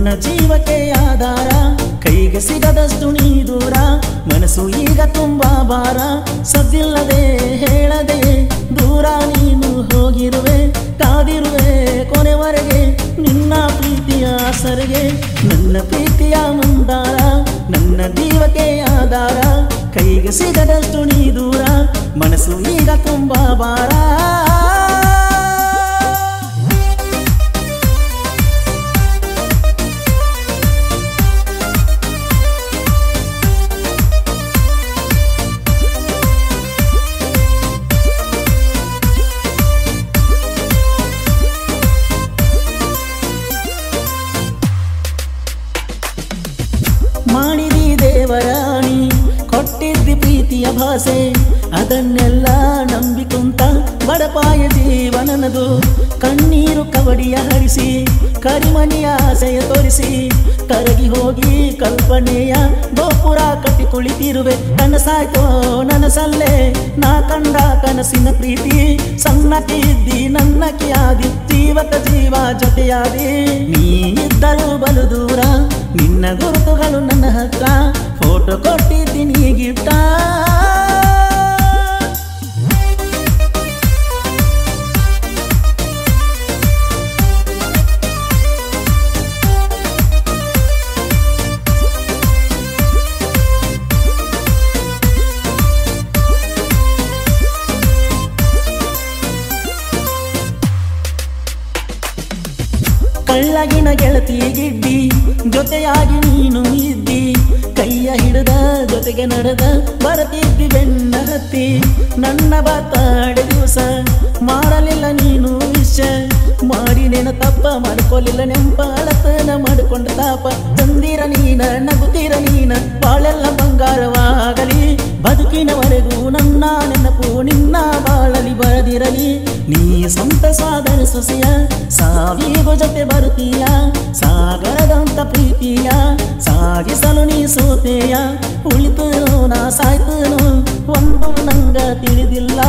ನನ್ನ ಜೀವಕ್ಕೆ ಆಧಾರ ಕೈಗೆ ಸಿಗದಷ್ಟು ನೀ ದೂರ ಮನಸ್ಸು ಈಗ ತುಂಬಾ ಭಾರ ಸದ್ದಿಲ್ಲದೆ ಹೇಳದೆ ದೂರ ನೀನು ಹೋಗಿರುವೆ ಕಾದಿರುವೆ ಕೊನೆವರೆಗೆ ನಿನ್ನ ಪ್ರೀತಿಯ ಸರಿಗೆ ನನ್ನ ಪ್ರೀತಿಯ ಮಂದಾರ ನನ್ನ ಜೀವಕ್ಕೆ ಆಧಾರ ಕೈಗೆ ಸಿಗದಷ್ಟು ನೀ ದೂರ ಮನಸ್ಸು ಈಗ ತುಂಬಾ ಭಾರ ಮಾಡಿದಿ ದೇವರಾಣಿ ಕೊಟ್ಟಿದ್ದಿ ಪ್ರೀತಿಯ ಭಾಷೆ ಅದನ್ನೆಲ್ಲ ನಂಬಿಕೊಂತ ಬಡಪಾಯ ಜೀವನನದು ಕಣ್ಣೀರು ಕವಡಿಯ ಹರಿಸಿ ಕರಿಮನಿಯ ಆಸೆಯ ತೋರಿಸಿ ಕರಗಿ ಹೋಗಿ ಕಲ್ಪನೆಯ ಗೋಪುರ ಕಟ್ಟಿ ಕುಳಿತಿರುವೆ ಕನಸಾಯ್ತೋ ನನಸಲ್ಲೇ ನಾ ಕಂಡ ಕನಸಿನ ಪ್ರೀತಿ ಸಣ್ಣಕ್ಕಿದ್ದಿ ನನ್ನಕ್ಕಿಯಾದಿ ಜೀವಕ ಜೀವ ಜೊತೆಯಾದಿ ನೀ ಇದ್ದರೂ ಬಲು ದೂರ ನಿನ್ನ ಗುರುತುಗಳು ನನ್ನ ಹತ್ರ ಫೋಟೋ ಕೊಟ್ಟಿದ್ದೀನಿ ಗಿಫ್ಟ ಕಳ್ಳಗಿನ ಗೆಳತಿ ಗಿಡ್ಡಿ ಜೊತೆಯಾಗಿ ನೀನು ಇದ್ದಿ ಕೈಯ ಹಿಡಿದ ಜೊತೆಗೆ ನಡೆದ ಬರತಿದ್ದಿ ಬೆನ್ನ ಹತ್ತಿ ನನ್ನ ಬರ್ತಡೆ ದಿವಸ ಮಾಡಲಿಲ್ಲ ನೀನು ವಿಷ ಮಾಡಿ ನೆನ ತಪ್ಪ ಮಾಡ್ಕೊಲಿಲ್ಲ ನೆಂಪ ಅಳತನ ಮಾಡಿಕೊಂಡ ತಾಪ ತಂದಿರ ನೀನ ನಗುತ್ತೀರ ನೀನ ಬಾಳೆಲ್ಲ ಬಂಗಾರವಾಗಲಿ ಬದುಕಿನವರೆಗೂ ನನ್ನ ನೆನಪು ನಿನ್ನ ಬಾಳಲಿ ಬರದಿರಲಿ ನೀ ಸ್ವಂತ ಸಾಧನ ಸೊಸೆಯ ಸಾವಿಗೂ ಜೊತೆ ಬರುತ್ತೀಯ ಸಾಗರದಂತ ಪ್ರೀತಿಯ ಸಾಗಿಸಲು ನೀ ಸೋತೆಯ ಉಳಿತನು ನಾ ಸಾಯ್ತನು ಒಂದು ನಂಗ ತಿಳಿದಿಲ್ಲ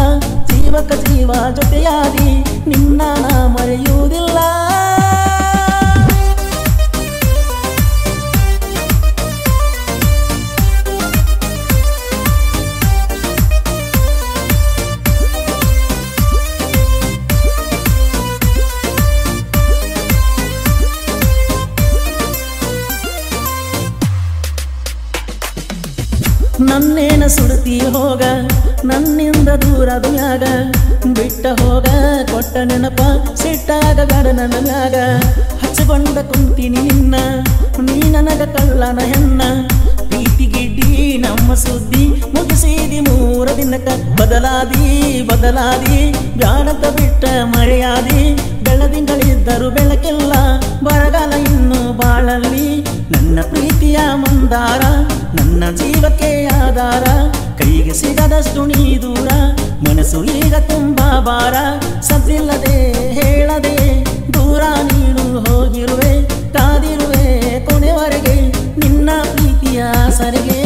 ಜೀವಕ ಜೀವ ಜೊತೆಯಾದಿ ನಿನ್ನ ನಾ ಮರೆಯುವುದಿಲ್ಲ ನನ್ನೇನ ಸುಡುತ್ತಿ ಹೋಗ ನನ್ನಿಂದ ದೂರದ ಮ್ಯಾಗ ಬಿಟ್ಟ ಹೋಗ ಕೊಟ್ಟ ನೆನಪ ಸಿಟ್ಟಾಗ ಗಡ ನನ್ನ ಮ್ಯಾಗ ಹಚ್ಚಿಕೊಂಡ ಕುಂತೀನಿ ನಿನ್ನ ನೀ ನನಗ ಕಳ್ಳನ ಹೆಣ್ಣ ಪ್ರೀತಿ ಗಿಡ್ಡಿ ನಮ್ಮ ಸುದ್ದಿ ಮುಗಿಸಿದಿ 3 ದಿನಕ್ಕ ಬದಲಾದಿ ಬ್ಯಾಡಂತ ಬಿಟ್ಟ ಮರೆಯಾದಿ ಬೆಳದಿಂಗಳಿದ್ದರು ಬೆಳಕಿಲ್ಲ ಬರಗಾಲ ಇನ್ನು ಬಾಳಲ್ಲಿ ನನ್ನ ಪ್ರೀತಿಯ ಮಂದಾರ ನನ್ನ ಜೀವಕ್ಕೆ ಆಧಾರ ಕೈಗೆ ಸಿಗದಷ್ಟು ನೀ ದೂರ ಮನಸ್ಸು ಈಗ ತುಂಬಾ ಭಾರ ಸದ್ದಿಲ್ಲದೆ ಹೇಳದೆ ದೂರ ನೀನು ಹೋಗಿರುವೆ ಕಾದಿರುವೆ ಕೊನೆವರೆಗೆ ನಿನ್ನ ಪ್ರೀತಿಯ ಸರಿಗೆ